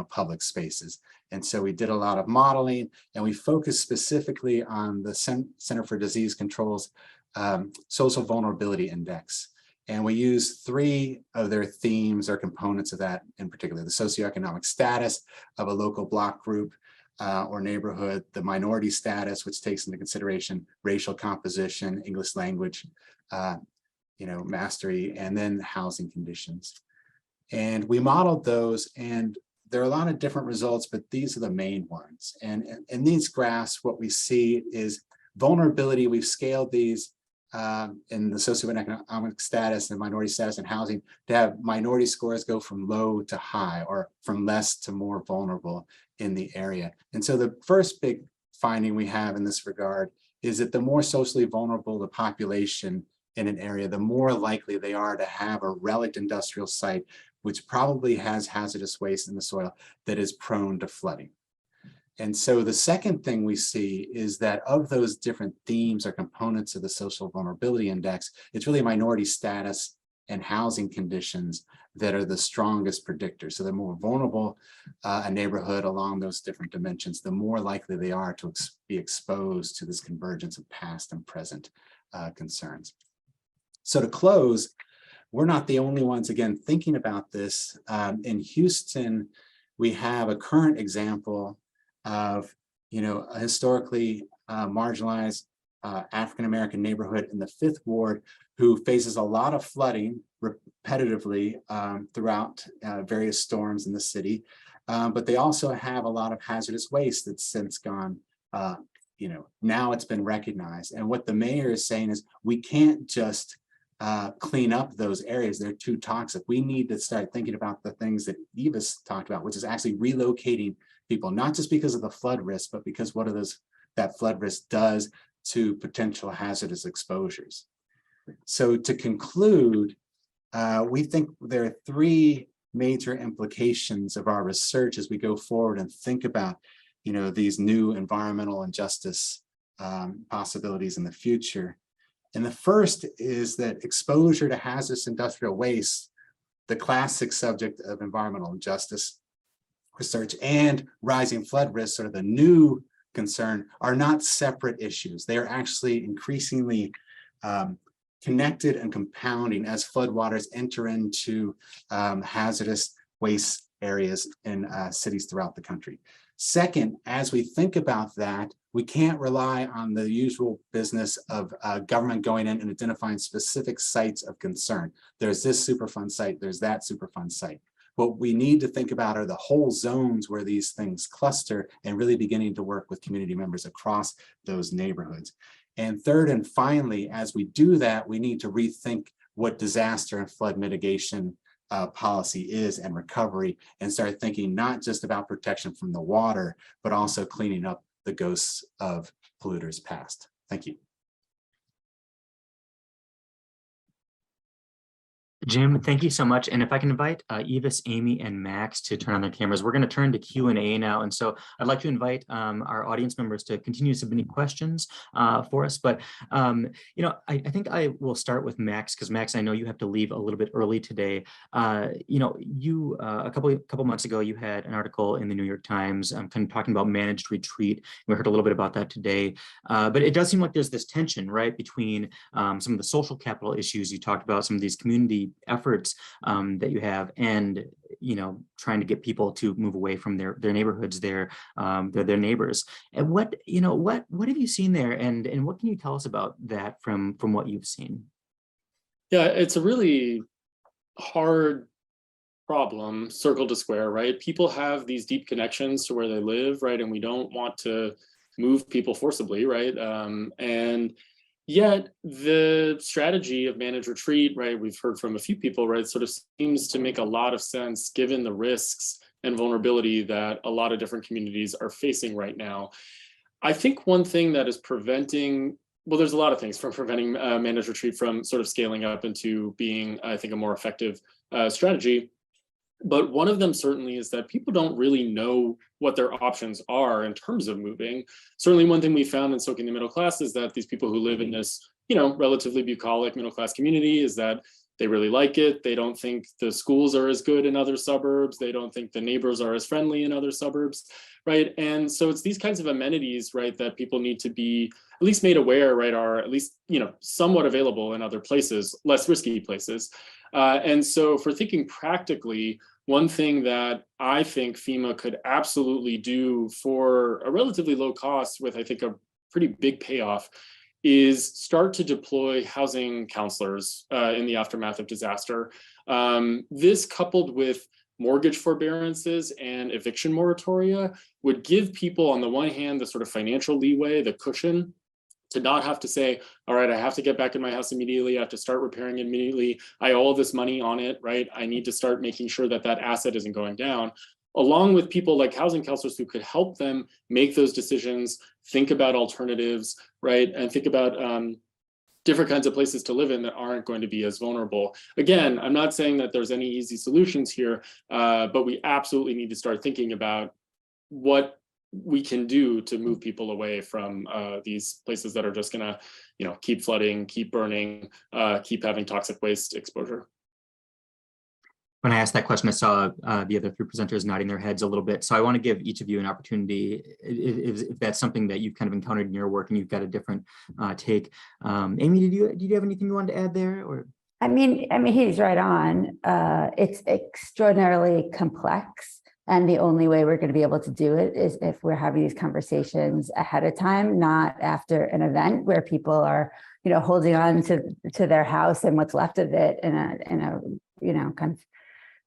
public spaces. And so we did a lot of modeling, and we focused specifically on the Center for Disease Control's Social Vulnerability Index. And we used 3 of their themes or components of that in particular: the socioeconomic status of a local block group, or neighborhood, the minority status, which takes into consideration racial composition, English language, mastery, and then housing conditions. And we modeled those, and there are a lot of different results, but these are the main ones. And in these graphs, what we see is vulnerability. We've scaled these in the socioeconomic status and minority status and housing to have minority scores go from low to high, or from less to more vulnerable in the area. And so the first big finding we have in this regard is that the more socially vulnerable the population in an area, the more likely they are to have a relict industrial site, which probably has hazardous waste in the soil that is prone to flooding. And so the second thing we see is that of those different themes or components of the social vulnerability index, it's really minority status and housing conditions that are the strongest predictors. So the more vulnerable a neighborhood along those different dimensions, the more likely they are to be exposed to this convergence of past and present concerns. So to close, we're not the only ones, again, thinking about this. In Houston, we have a current example of, a historically marginalized African-American neighborhood in the 5th Ward who faces a lot of flooding repetitively throughout various storms in the city. But they also have a lot of hazardous waste that's since gone, now it's been recognized. And what the mayor is saying is we can't just clean up those areas. They're too toxic. We need to start thinking about the things that Ivis talked about, which is actually relocating people, not just because of the flood risk, but because what are those that flood risk does to potential hazardous exposures. So to conclude, we think there are 3 major implications of our research as we go forward and think about, these new environmental injustice possibilities in the future. And the first is that exposure to hazardous industrial waste, the classic subject of environmental injustice research, and rising flood risks, sort of the new concern, are not separate issues. They are actually increasingly connected and compounding as floodwaters enter into hazardous waste areas in cities throughout the country. Second, as we think about that, we can't rely on the usual business of government going in and identifying specific sites of concern. There's this Superfund site, there's that Superfund site. What we need to think about are the whole zones where these things cluster, and really beginning to work with community members across those neighborhoods. And third and finally, as we do that, we need to rethink what disaster and flood mitigation policy is and recovery, and start thinking not just about protection from the water, but also cleaning up the ghosts of polluters past. Thank you. Jim, thank you so much. And if I can invite Ivis, Amy, and Max to turn on their cameras, we're going to turn to Q&A now. And so I'd like to invite our audience members to continue submitting questions for us. But, I think I will start with Max, because Max, I know you have to leave a little bit early today. You a couple months ago, you had an article in the New York Times kind of talking about managed retreat. We heard a little bit about that today. But it does seem like there's this tension, right, between some of the social capital issues you talked about, some of these community efforts that you have, and trying to get people to move away from their neighborhoods, their neighbors. And what have you seen there, and what can you tell us about that from what you've seen? Yeah, it's a really hard problem, circle to square, right? People have these deep connections to where they live, right? And we don't want to move people forcibly, right? And yet the strategy of managed retreat, right, we've heard from a few people, right, sort of seems to make a lot of sense given the risks and vulnerability that a lot of different communities are facing right now. I think one thing that is preventing, well, there's a lot of things from preventing managed retreat from sort of scaling up into being, I think, a more effective strategy. But one of them certainly is that people don't really know what their options are in terms of moving. Certainly one thing we found in Soaking the Middle Class is that these people who live in this, relatively bucolic middle class community is that they really like it. They don't think the schools are as good in other suburbs. They don't think the neighbors are as friendly in other suburbs, right? And so it's these kinds of amenities, right, that people need to be at least made aware, right, are at least, somewhat available in other places, less risky places. And so for thinking practically, one thing that I think FEMA could absolutely do for a relatively low cost with, I think, a pretty big payoff is start to deploy housing counselors in the aftermath of disaster. This coupled with mortgage forbearances and eviction moratoria would give people, on the one hand, the sort of financial leeway, the cushion, to not have to say, all right, I have to get back in my house immediately. I have to start repairing it immediately. I owe all this money on it, right? I need to start making sure that that asset isn't going down. Along with people like housing counselors who could help them make those decisions, think about alternatives, right? And think about different kinds of places to live in that aren't going to be as vulnerable. Again, I'm not saying that there's any easy solutions here, but we absolutely need to start thinking about what we can do to move people away from these places that are just gonna, keep flooding, keep burning, keep having toxic waste exposure. When I asked that question, I saw the other three presenters nodding their heads a little bit. So I want to give each of you an opportunity, if that's something that you've kind of encountered in your work and you've got a different take. Amy, did you have anything you wanted to add there? Or I mean, he's right on. It's extraordinarily complex. And the only way we're going to be able to do it is if we're having these conversations ahead of time, not after an event where people are, holding on to their house and what's left of it in a kind of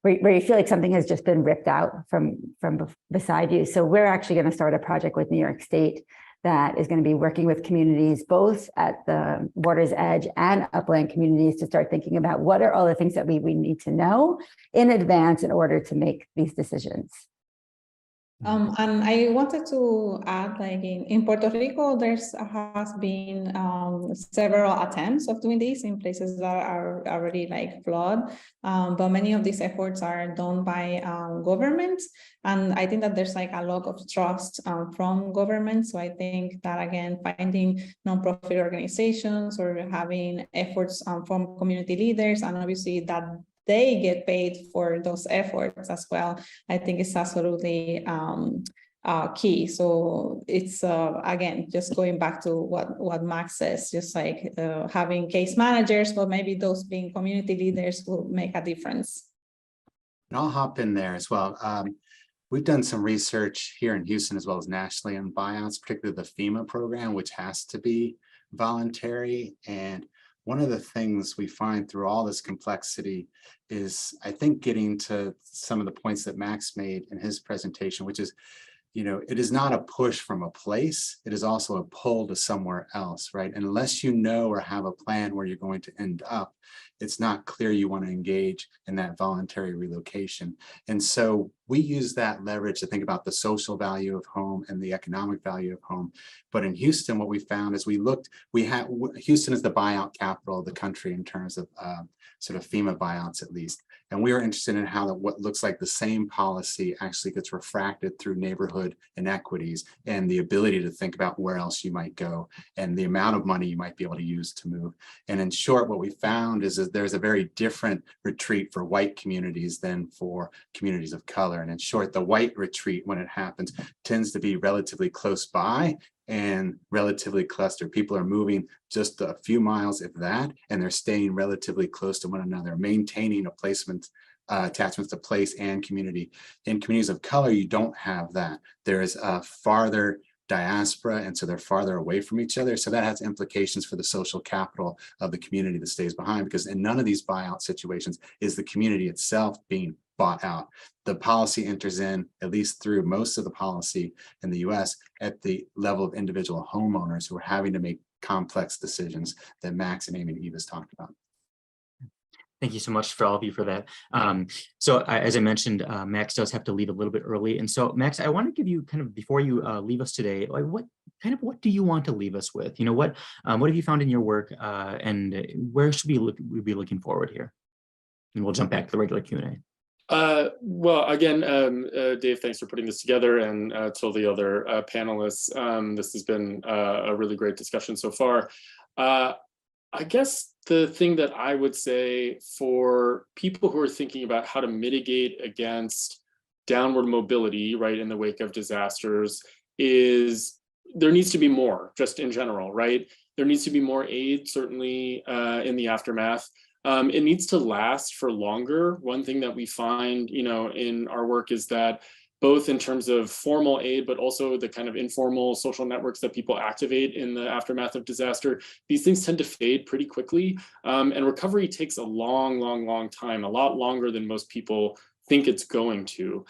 where you feel like something has just been ripped out from beside you. So we're actually going to start a project with New York State that is going to be working with communities, both at the water's edge and upland communities, to start thinking about what are all the things that we need to know in advance in order to make these decisions. And I wanted to add, like in Puerto Rico, has been several attempts of doing this in places that are already like flood, but many of these efforts are done by governments, and I think that there's like a lot of trust from government. So I think that, again, finding nonprofit organizations or having efforts from community leaders, and obviously that they get paid for those efforts as well, I think it's absolutely key. So it's, again, just going back to what Max says, just like having case managers, but maybe those being community leaders will make a difference. And I'll hop in there as well. We've done some research here in Houston as well as nationally on buyouts, particularly the FEMA program, which has to be voluntary. And one of the things we find through all this complexity is, I think, getting to some of the points that Max made in his presentation, which is, it is not a push from a place, it is also a pull to somewhere else, right? And unless you know or have a plan where you're going to end up, it's not clear you want to engage in that voluntary relocation. And so we use that leverage to think about the social value of home and the economic value of home. But in Houston, what we found is Houston is the buyout capital of the country in terms of sort of FEMA buyouts, at least. And we are interested in how what looks like the same policy actually gets refracted through neighborhood inequities and the ability to think about where else you might go and the amount of money you might be able to use to move. And in short, what we found is that there's a very different retreat for white communities than for communities of color. And in short, the white retreat, when it happens, tends to be relatively close by and relatively clustered. People are moving just a few miles, if that, and they're staying relatively close to one another, maintaining a placement, attachments to place and community. In communities of color, you don't have that. There is a farther diaspora, and so they're farther away from each other. So that has implications for the social capital of the community that stays behind, because in none of these buyout situations is the community itself being bought out. The policy enters in, at least through most of the policy in the US, at the level of individual homeowners who are having to make complex decisions that Max and Amy and Ivis talked about. Thank you so much for all of you for that. As I mentioned, Max does have to leave a little bit early. And so, Max, I want to give you kind of, before you leave us today, like what do you want to leave us with? What have you found in your work, and where should we be looking forward here? And we'll jump back to the regular Q&A. Well, again, Dave, thanks for putting this together, and to all the other panelists. This has been a really great discussion so far. I guess the thing that I would say for people who are thinking about how to mitigate against downward mobility, right, in the wake of disasters, is there needs to be more, just in general, right? There needs to be more aid, certainly in the aftermath. It needs to last for longer. One thing that we find, in our work is that both in terms of formal aid, but also the kind of informal social networks that people activate in the aftermath of disaster, these things tend to fade pretty quickly. And recovery takes a long time, a lot longer than most people think it's going to.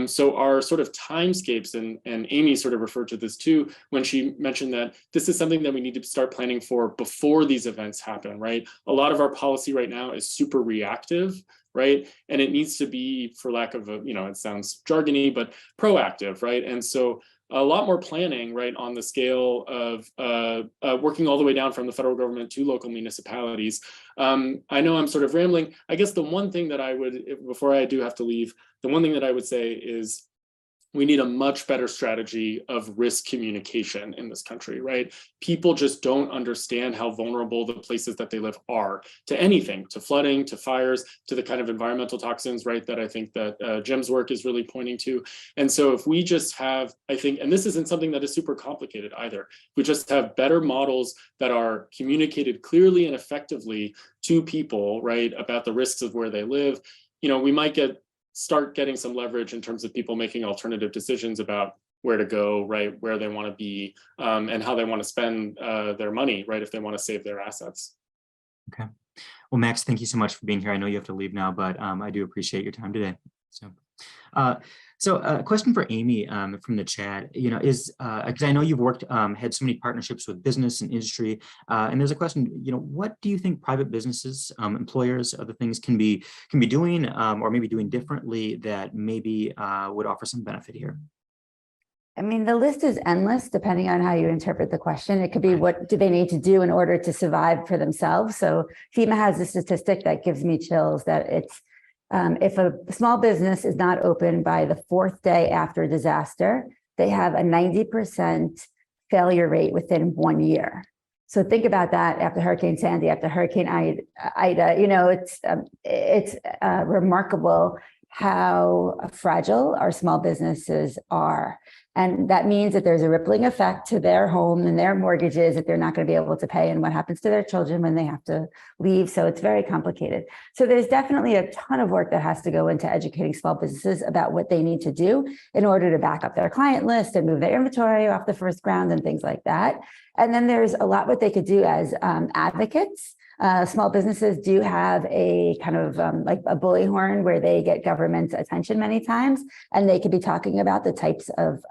So our sort of timescapes, and Amy sort of referred to this too, when she mentioned that this is something that we need to start planning for before these events happen, right? A lot of our policy right now is super reactive, right? And it needs to be, for lack of a, it sounds jargony, but proactive, right? And so a lot more planning, right, on the scale of working all the way down from the federal government to local municipalities. I know I'm sort of rambling. I guess the one thing that I would, before I do have to leave, the one thing that I would say is we need a much better strategy of risk communication in this country, right? People just don't understand how vulnerable the places that they live are to anything, to flooding, to fires, to the kind of environmental toxins, right, that I think that Jim's work is really pointing to. And so if we just have, I think, and this isn't something that is super complicated either, if we just have better models that are communicated clearly and effectively to people, right, about the risks of where they live, we might start getting some leverage in terms of people making alternative decisions about where to go, right, where they want to be, and how they want to spend their money, right, if they want to save their assets. Okay. Well, Max, thank you so much for being here. I know you have to leave now, but I do appreciate your time today. So a question for Amy from the chat, is because I know you've had so many partnerships with business and industry, and there's a question, what do you think private businesses, employers, other things can be doing or maybe doing differently that maybe would offer some benefit here? I mean, the list is endless depending on how you interpret the question. It could be, what do they need to do in order to survive for themselves? So FEMA has a statistic that gives me chills that it's, if a small business is not open by the 4th day after a disaster, they have a 90% failure rate within 1 year. So think about that after Hurricane Sandy, after Hurricane Ida, it's remarkable how fragile our small businesses are. And that means that there's a rippling effect to their home and their mortgages that they're not going to be able to pay, and what happens to their children when they have to leave. So it's very complicated. So there's definitely a ton of work that has to go into educating small businesses about what they need to do in order to back up their client list and move their inventory off the first ground and things like that. And then there's a lot what they could do as advocates. Small businesses do have a kind of like a bully horn where they get government attention many times, and they could be talking about the types of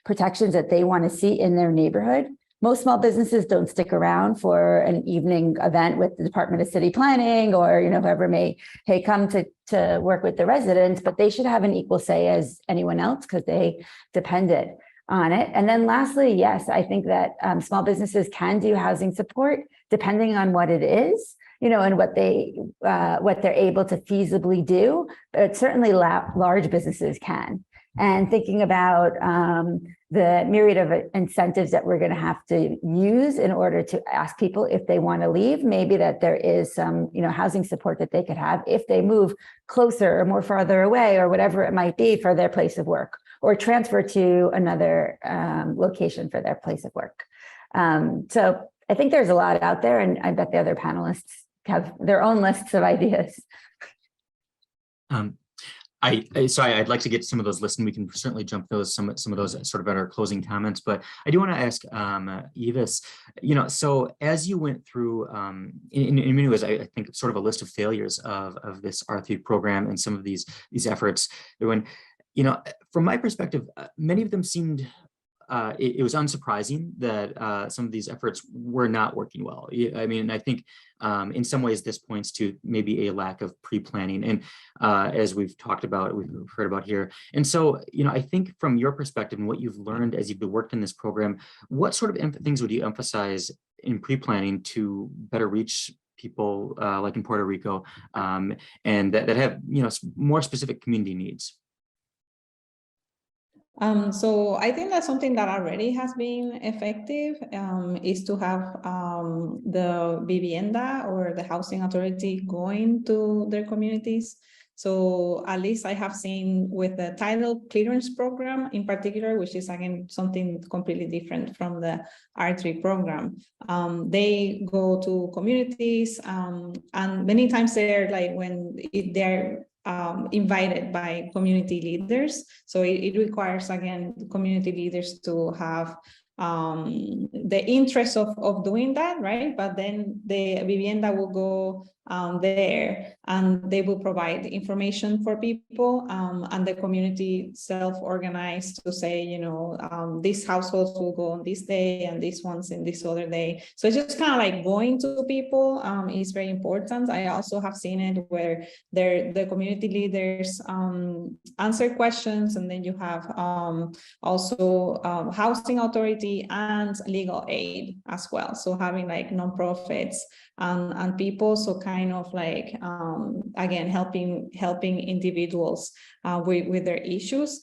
protections that they want to see in their neighborhood. Most small businesses don't stick around for an evening event with the Department of City Planning or whoever may come to work with the residents, but they should have an equal say as anyone else because they depended on it. And then lastly, yes, I think that small businesses can do housing support depending on what it is, and what they're able to feasibly do, but certainly large businesses can. And thinking about the myriad of incentives that we're going to have to use in order to ask people if they want to leave, maybe that there is some, housing support that they could have if they move closer or more farther away or whatever it might be for their place of work, or transfer to another location for their place of work. So I think there's a lot out there, and I bet the other panelists have their own lists of ideas. I'd like to get some of those lists, and we can certainly jump some of those sort of at our closing comments. But I do want to ask Ivis, so as you went through, in many ways, I think sort of a list of failures of this R3 program and some of these efforts. When from my perspective, many of them seemed. It was unsurprising that some of these efforts were not working well. I mean, I think in some ways this points to maybe a lack of pre-planning, and as we've talked about, we've heard about here. And so, I think from your perspective and what you've learned as you've worked in this program, what sort of things would you emphasize in pre-planning to better reach people like in Puerto Rico and that have more specific community needs? So I think that's something that already has been effective is to have the vivienda or the housing authority going to their communities. So at least I have seen with the title clearance program in particular, which is again something completely different from the R3 program. They go to communities and many times they're like they're invited by community leaders. So it requires, again, community leaders to have the interest of doing that, right? But then the vivienda will go there, and they will provide information for people, and the community self-organized to say, you know, these households will go on this day and these ones in this other day. So it's just kind of like going to people is very important. I also have seen it where the community leaders answer questions, and then you have also housing authority and legal aid as well. So having like nonprofits and people, so kind of like again helping individuals with their issues.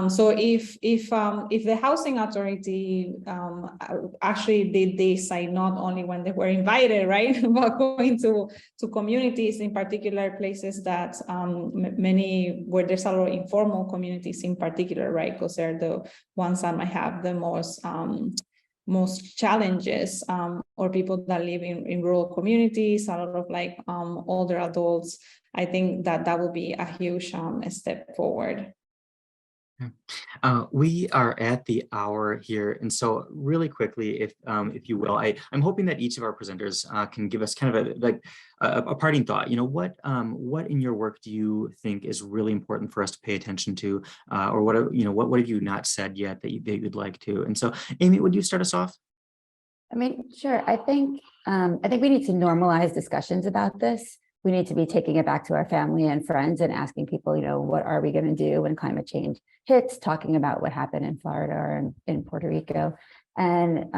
So if the housing authority actually did this, like not only when they were invited, right, but going to communities, in particular places that many where there's a lot of informal communities in particular, right, because they're the ones that might have the most challenges, or people that live in rural communities, a lot of like older adults. I think that will be a huge step forward. We are at the hour here, and so really quickly, if you will, I'm hoping that each of our presenters can give us kind of a parting thought. You know, what in your work do you think is really important for us to pay attention to, or what have you not said yet that you'd like to? And so, Amy, would you start us off? I mean, sure. I think we need to normalize discussions about this. We need to be taking it back to our family and friends and asking people, you know, what are we going to do when climate change hits, talking about what happened in Florida or in Puerto Rico, and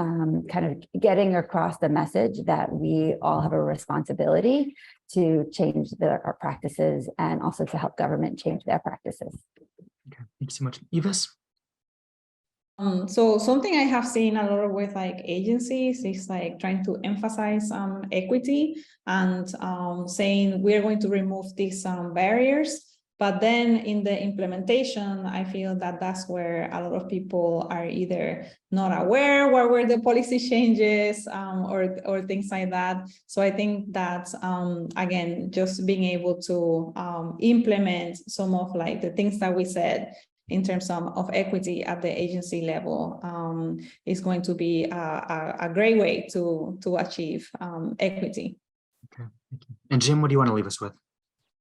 kind of getting across the message that we all have a responsibility to change our practices, and also to help government change their practices. Okay, thank you so much. Ivis? So something I have seen a lot with like agencies is like trying to emphasize equity and saying we're going to remove these barriers. But then in the implementation, I feel that that's where a lot of people are either not aware what were the policy changes or things like that. So I think that, again, just being able to implement some of like the things that we said in terms of equity at the agency level is going to be a great way to achieve equity. Okay, thank you. And Jim, what do you want to leave us with?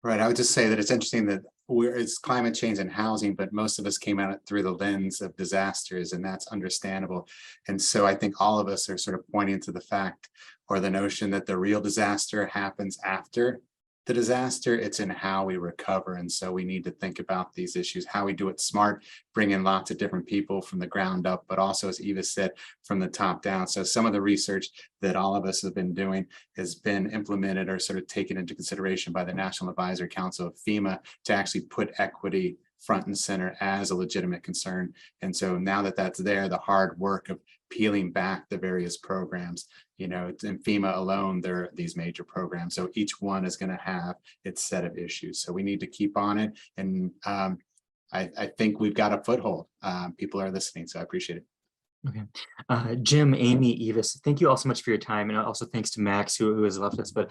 Right. I would just say that it's interesting that it's climate change and housing, but most of us came at it through the lens of disasters, and that's understandable. And so I think all of us are sort of pointing to the fact or the notion that the real disaster happens after the disaster. It's in how we recover. And so we need to think about these issues, how we do it smart, bring in lots of different people from the ground up, but also, as Eva said, from the top down. So some of the research that all of us have been doing has been implemented or sort of taken into consideration by the National Advisory Council of FEMA to actually put equity front and center as a legitimate concern. And so now that that's there, the hard work of peeling back the various programs, you know, in FEMA alone, there are these major programs. So each one is going to have its set of issues. So we need to keep on it. And I think we've got a foothold. People are listening, so I appreciate it. Okay. Jim, Amy, Ivis, thank you all so much for your time. And also thanks to Max who has left us. But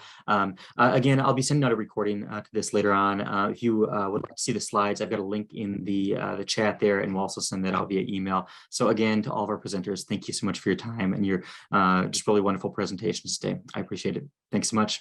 again, I'll be sending out a recording to this later on. If you would like to see the slides, I've got a link in the chat there, and we'll also send that out via email. So again, to all of our presenters, thank you so much for your time and your just really wonderful presentations today. I appreciate it. Thanks so much.